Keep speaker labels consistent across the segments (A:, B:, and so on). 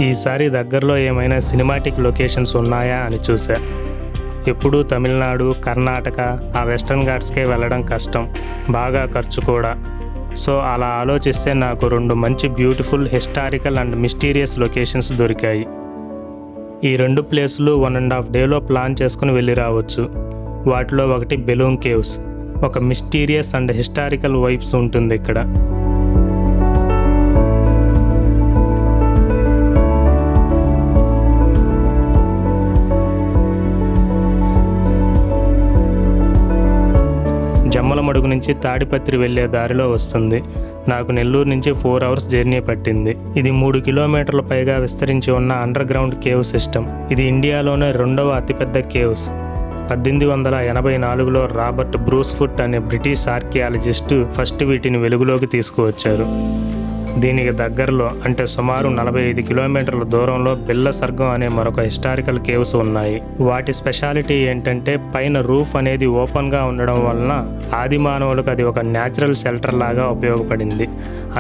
A: ఈసారి దగ్గరలో ఏమైనా సినిమాటిక్ లొకేషన్స్ ఉన్నాయా అని చూసా. ఎప్పుడూ తమిళనాడు, కర్ణాటక, ఆ వెస్టర్న్ ఘాట్స్కే వెళ్ళడం కష్టం, బాగా ఖర్చు కూడా. సో అలా ఆలోచిస్తే నాకు 2 మంచి beautiful historical and mysterious locations దొరికాయి. ఈ 2 ప్లేసులు 1.5 డేలో ప్లాన్ చేసుకుని వెళ్ళి రావచ్చు. వాటిలో ఒకటి బెలూమ్ కేవ్స్. ఒక మిస్టీరియస్ అండ్ హిస్టారికల్ వైబ్స్ ఉంటుంది ఇక్కడ. జమ్మలమడుగు నుంచి తాడిపత్రి వెళ్లే దారిలో వస్తుంది. నాకు నెల్లూరు నుంచి 4 అవర్స్ జర్నీ పట్టింది. ఇది 3 కిలోమీటర్ల పైగా విస్తరించి ఉన్న అండర్ గ్రౌండ్ కేవ్ సిస్టమ్. ఇది ఇండియాలోనే 2వ అతిపెద్ద కేవ్స్. 1884లో రాబర్ట్ బ్రూస్ఫుట్ అనే బ్రిటిష్ ఆర్కియాలజిస్టు ఫస్ట్ వీటిని వెలుగులోకి తీసుకువచ్చారు. దీనికి దగ్గరలో అంటే సుమారు 45 కిలోమీటర్ల దూరంలో బిల్లసర్గం అనే మరొక హిస్టారికల్ కేవ్స్ ఉన్నాయి. వాటి స్పెషాలిటీ ఏంటంటే పైన రూఫ్ అనేది ఓపెన్గా ఉండడం వలన ఆది మానవులకు అది ఒక న్యాచురల్ షెల్టర్ లాగా ఉపయోగపడింది.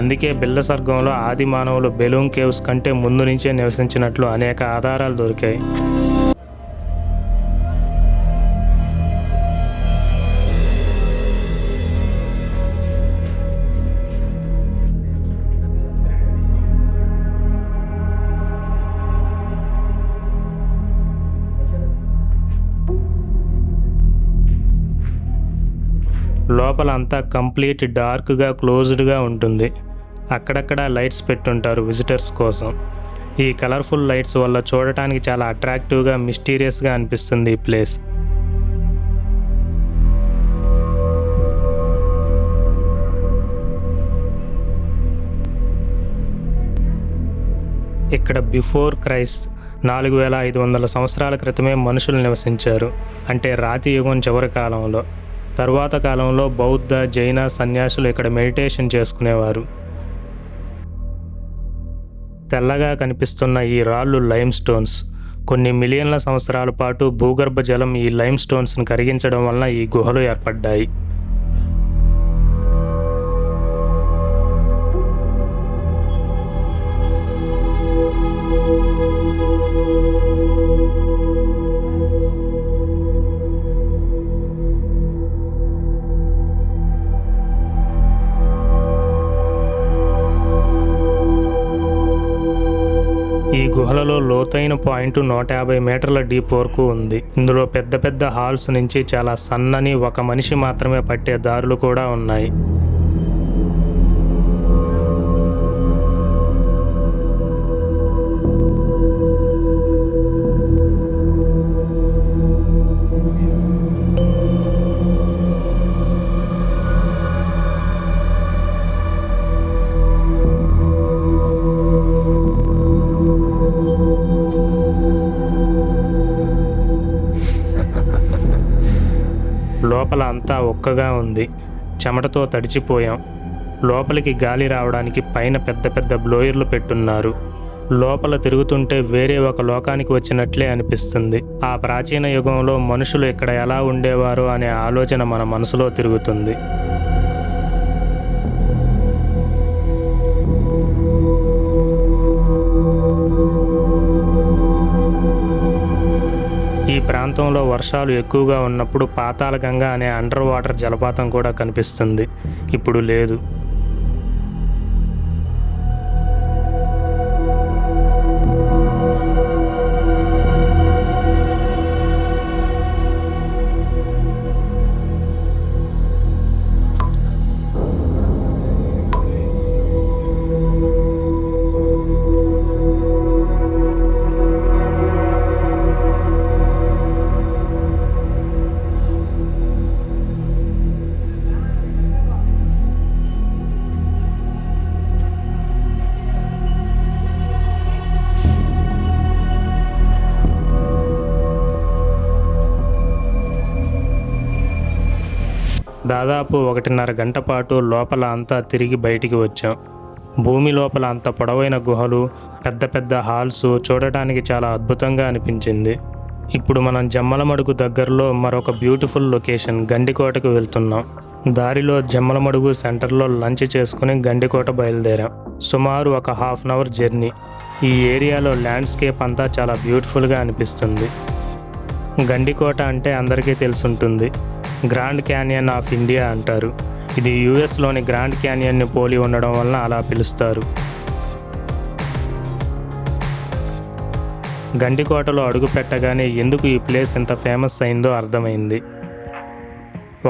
A: అందుకే బిల్లసర్గంలో ఆది మానవులు బెలూమ్ కేవ్స్ కంటే ముందు నుంచే నివసించినట్లు అనేక ఆధారాలు దొరికాయి. లోపల అంతా కంప్లీట్ డార్క్గా క్లోజ్డ్గా ఉంటుంది. అక్కడక్కడ లైట్స్ పెట్టుంటారు విజిటర్స్ కోసం. ఈ కలర్ఫుల్ లైట్స్ వల్ల చూడటానికి చాలా అట్రాక్టివ్గా, మిస్టీరియస్గా అనిపిస్తుంది ఈ ప్లేస్. ఇక్కడ బిఫోర్ క్రైస్ట్ 4500 సంవత్సరాల క్రితమే మనుషులు నివసించారు. అంటే రాతి యుగం చివరి కాలంలో. తరువాత కాలంలో బౌద్ధ, జైన సన్యాసులు ఇక్కడ మెడిటేషన్ చేసుకునేవారు. తెల్లగా కనిపిస్తున్న ఈ రాళ్ళు లైమ్ స్టోన్స్. కొన్ని మిలియన్ల సంవత్సరాల పాటు భూగర్భ జలం ఈ లైమ్ స్టోన్స్ను కరిగించడం వలన ఈ గుహలు ఏర్పడ్డాయి. ఈ గుహలలో లోతైన పాయింట్ 150 మీటర్ల డీప్ వరకు ఉంది. ఇందులో పెద్ద పెద్ద హాల్స్ నుంచి చాలా సన్నని, ఒక మనిషి మాత్రమే పట్టే దారులు కూడా ఉన్నాయి. లోపల అంతా ఒక్కగా ఉంది. చెమటతో తడిచిపోయాం. లోపలికి గాలి రావడానికి పైన పెద్ద పెద్ద బ్లోయర్లు పెట్టున్నారు. లోపల తిరుగుతుంటే వేరే ఒక లోకానికి వచ్చినట్లే అనిపిస్తుంది. ఆ ప్రాచీన యుగంలో మనుషులు ఇక్కడ ఎలా ఉండేవారో అనే ఆలోచన మన మనసులో తిరుగుతుంది. ఈ ప్రాంతంలో వర్షాలు ఎక్కువగా ఉన్నప్పుడు పాతాళగంగ అనే అండర్ వాటర్ జలపాతం కూడా కనిపిస్తుంది. ఇప్పుడు లేదు. దాదాపు 1.5 గంట పాటు లోపల అంతా తిరిగి బయటికి వచ్చాం. భూమి లోపల అంత పొడవైన గుహలు, పెద్ద పెద్ద హాల్స్ చూడటానికి చాలా అద్భుతంగా అనిపించింది. ఇప్పుడు మనం జమ్మలమడుగు దగ్గరలో మరొక బ్యూటిఫుల్ లొకేషన్ గండికోటకు వెళ్తున్నాం. దారిలో జమ్మలమడుగు సెంటర్లో లంచ్ చేసుకుని గండికోట బయలుదేరాం. సుమారు ఒక హాఫ్ అన్ అవర్ జర్నీ. ఈ ఏరియాలో ల్యాండ్స్కేప్ అంతా చాలా బ్యూటిఫుల్గా అనిపిస్తుంది. గండికోట అంటే అందరికీ తెలుసుంటుంది. గ్రాండ్ క్యానియన్ ఆఫ్ ఇండియా అంటారు. ఇది యుఎస్లోని గ్రాండ్ క్యానియన్ని పోలి ఉండడం వలన అలా పిలుస్తారు. గండికోటలో అడుగు పెట్టగానే ఎందుకు ఈ ప్లేస్ ఇంత ఫేమస్ అయిందో అర్థమైంది.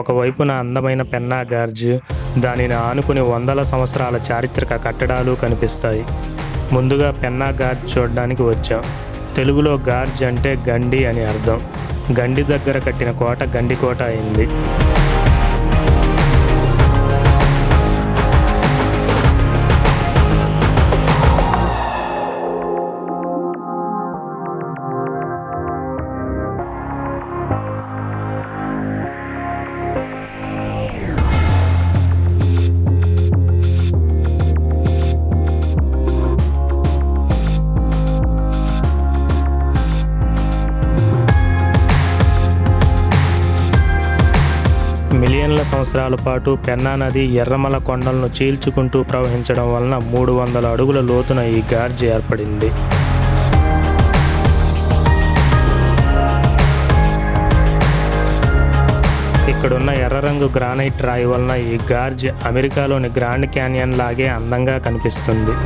A: ఒకవైపున అందమైన పెన్నా గార్జ్, దానిని ఆనుకుని వందల సంవత్సరాల చారిత్రక కట్టడాలు కనిపిస్తాయి. ముందుగా పెన్నా గార్జ్ చూడడానికి వచ్చాం. తెలుగులో గార్జ్ అంటే గండి అని అర్థం. గండి దగ్గర కట్టిన కోట గండికోట అయింది. మిలియన్ల సంవత్సరాల పాటు పెన్నా నది ఎర్రమల కొండలను చీల్చుకుంటూ ప్రవహించడం వలన 300 అడుగుల లోతున ఈ గార్జ్ ఏర్పడింది. ఇక్కడున్న ఎర్ర రంగు గ్రానైట్ రాయి వలన ఈ గార్జ్ అమెరికాలోని గ్రాండ్ క్యానియన్ లాగే అందంగా కనిపిస్తుంది.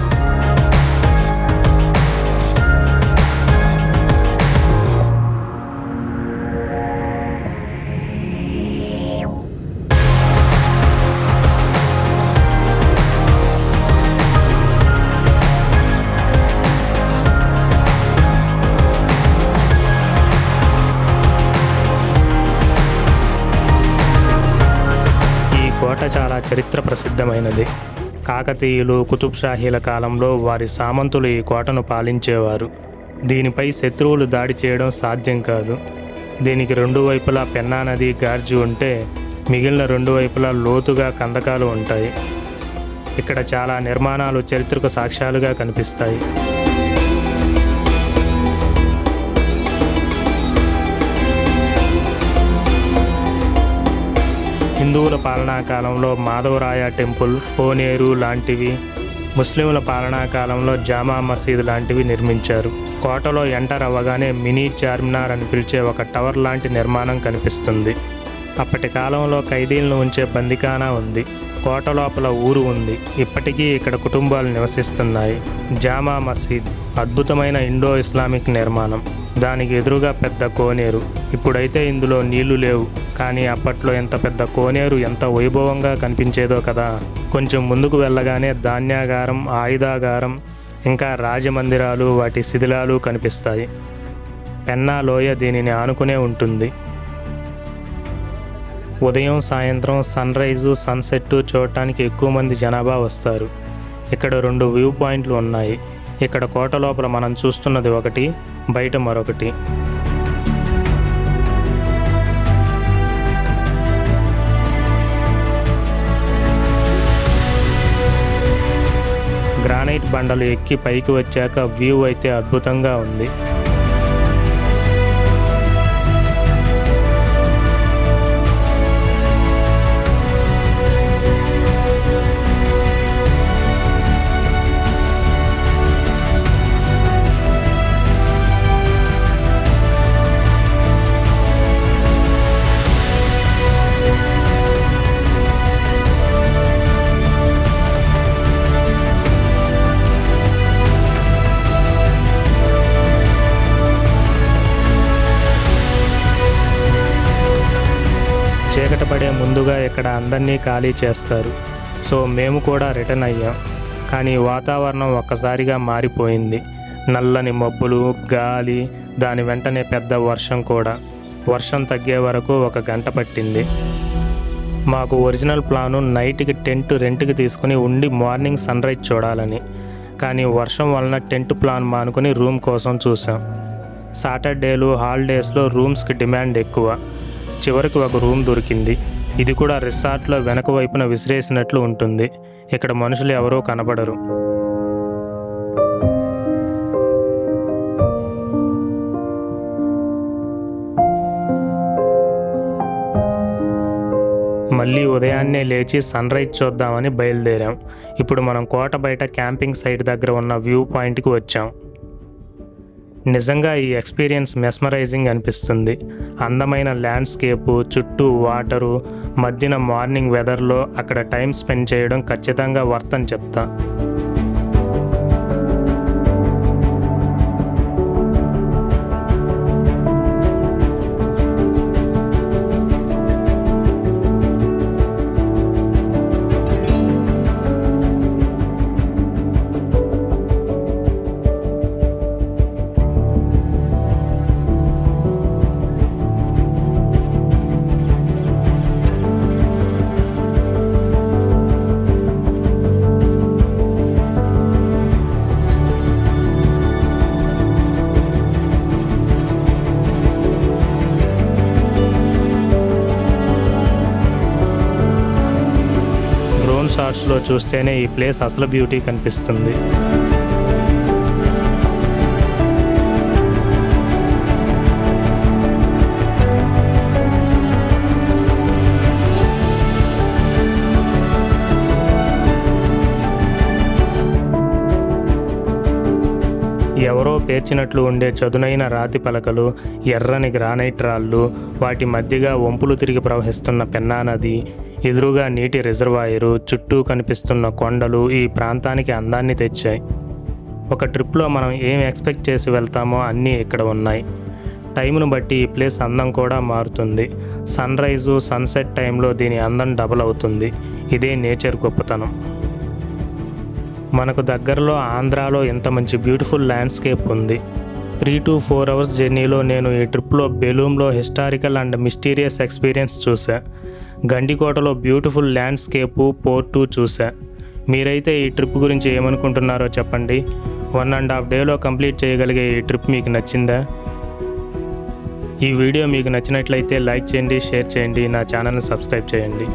A: కోట చాలా చరిత్ర ప్రసిద్ధమైనది. కాకతీయులు, కుతుబ్ షాహీల కాలంలో వారి సామంతులు ఈ కోటను పాలించేవారు. దీనిపై శత్రువులు దాడి చేయడం సాధ్యం కాదు. దీనికి రెండు వైపులా పెన్నా నది గార్జు ఉంటే మిగిలిన రెండు వైపులా లోతుగా కందకాలు ఉంటాయి. ఇక్కడ చాలా నిర్మాణాలు చరిత్రకు సాక్ష్యాలుగా కనిపిస్తాయి. హిందువుల పాలనా కాలంలో మాధవరాయ టెంపుల్, కోనేరు లాంటివి, ముస్లింల పాలనా కాలంలో జామా మసీద్ లాంటివి నిర్మించారు. కోటలో ఎంటర్ అవ్వగానే మినీ చార్మినార్ అని పిలిచే ఒక టవర్ లాంటి నిర్మాణం కనిపిస్తుంది. అప్పటి కాలంలో ఖైదీలను ఉంచే బందిఖానా ఉంది. కోట లోపల ఊరు ఉంది. ఇప్పటికీ ఇక్కడ కుటుంబాలు నివసిస్తున్నాయి. జామా మసీద్ అద్భుతమైన ఇండో ఇస్లామిక్ నిర్మాణం. దానికి ఎదురుగా పెద్ద కోనేరు. ఇప్పుడైతే ఇందులో నీళ్లు లేవు, కానీ అప్పట్లో ఎంత పెద్ద కోనేరు ఎంత వైభవంగా కనిపించేదో కదా. కొంచెం ముందుకు వెళ్ళగానే ధాన్యాగారం, ఆయుధాగారం, ఇంకా రాజమందిరాలు, వాటి శిథిలాలు కనిపిస్తాయి. పెన్నా లోయ దీనిని ఆనుకునే ఉంటుంది. ఉదయం, సాయంత్రం సన్ రైజు, సన్సెట్ చూడటానికి ఎక్కువ మంది జనాభా వస్తారు. ఇక్కడ 2 వ్యూ పాయింట్లు ఉన్నాయి. ఇక్కడ కోట లోపల మనం చూస్తున్నది ఒకటి, బయట మరొకటి. గ్రానైట్ బండలు ఎక్కి పైకి వచ్చాక వ్యూ అయితే అద్భుతంగా ఉంది. చీకటి పడే ముందుగా ఇక్కడ అందరినీ ఖాళీ చేస్తారు. సో మేము కూడా రిటర్న్ అయ్యాం. కానీ వాతావరణం ఒక్కసారిగా మారిపోయింది. నల్లని మబ్బులు, గాలి, దాని వెంటనే పెద్ద వర్షం కూడా. వర్షం తగ్గే వరకు 1 గంట పట్టింది. మాకు ఒరిజినల్ ప్లాను నైట్కి టెంట్ రెంట్కి తీసుకుని ఉండి మార్నింగ్ సన్ రైజ్ చూడాలని. కానీ వర్షం వలన టెంట్ ప్లాన్ మానుకొని రూమ్ కోసం చూసాం. సాటర్డేలు, హాలిడేస్లో రూమ్స్కి డిమాండ్ ఎక్కువ. చివరికి ఒక రూమ్ దొరికింది. ఇది కూడా రిసార్ట్లో వెనక వైపున విసిరేసినట్లు ఉంటుంది. ఇక్కడ మనుషులు ఎవరూ కనబడరు. మళ్ళీ ఉదయాన్నే లేచి సన్ రైజ్ చూద్దామని బయలుదేరాం. ఇప్పుడు మనం కోట బయట క్యాంపింగ్ సైట్ దగ్గర ఉన్న వ్యూ పాయింట్కి వచ్చాం. నిజంగా ఈ ఎక్స్పీరియన్స్ మెస్మరైజింగ్ అనిపిస్తుంది. అందమైన ల్యాండ్స్కేపు, చుట్టూ వాటరు, మధ్యన మార్నింగ్ వెదర్లో అక్కడ టైం స్పెండ్ చేయడం ఖచ్చితంగా వర్త్ అని చెప్తా. షార్ట్స్లో చూస్తేనే ఈ ప్లేస్ అసలు బ్యూటీ కనిపిస్తుంది. ఎవరో పేర్చినట్లు ఉండే చదునైన రాతి పలకలు, ఎర్రని గ్రానైట్ రాళ్ళు, వాటి మధ్యగా వంపులు తిరిగి ప్రవహిస్తున్న పెన్నా నది, ఎదురుగా నీటి రిజర్వాయరు, చుట్టూ కనిపిస్తున్న కొండలు ఈ ప్రాంతానికి అందాన్ని తెచ్చాయి. ఒక ట్రిప్లో మనం ఏం ఎక్స్పెక్ట్ చేసి వెళ్తామో అన్నీ ఇక్కడ ఉన్నాయి. టైంను బట్టి ఈ ప్లేస్ అందం కూడా మారుతుంది. సన్ రైజు, సన్సెట్ టైంలో దీని అందం డబుల్ అవుతుంది. ఇదే నేచర్ గొప్పతనం. మనకు దగ్గరలో ఆంధ్రాలో ఇంత మంచి బ్యూటిఫుల్ ల్యాండ్స్కేప్ ఉంది. 3 to 4 hours జర్నీలో నేను ఈ ట్రిప్లో బెలూమ్లో హిస్టారికల్ అండ్ మిస్టీరియస్ ఎక్స్పీరియన్స్ చూసా. గండికోటలో బ్యూటిఫుల్ ల్యాండ్స్కేపు, పోర్టు చూసా. మీరైతే ఈ ట్రిప్ గురించి ఏమనుకుంటున్నారో చెప్పండి. 1.5 days కంప్లీట్ చేయగలిగే ఈ ట్రిప్ మీకు నచ్చిందా? ఈ వీడియో మీకు నచ్చినట్లయితే లైక్ చేయండి, షేర్ చేయండి, నా ఛానల్ని సబ్స్క్రైబ్ చేయండి.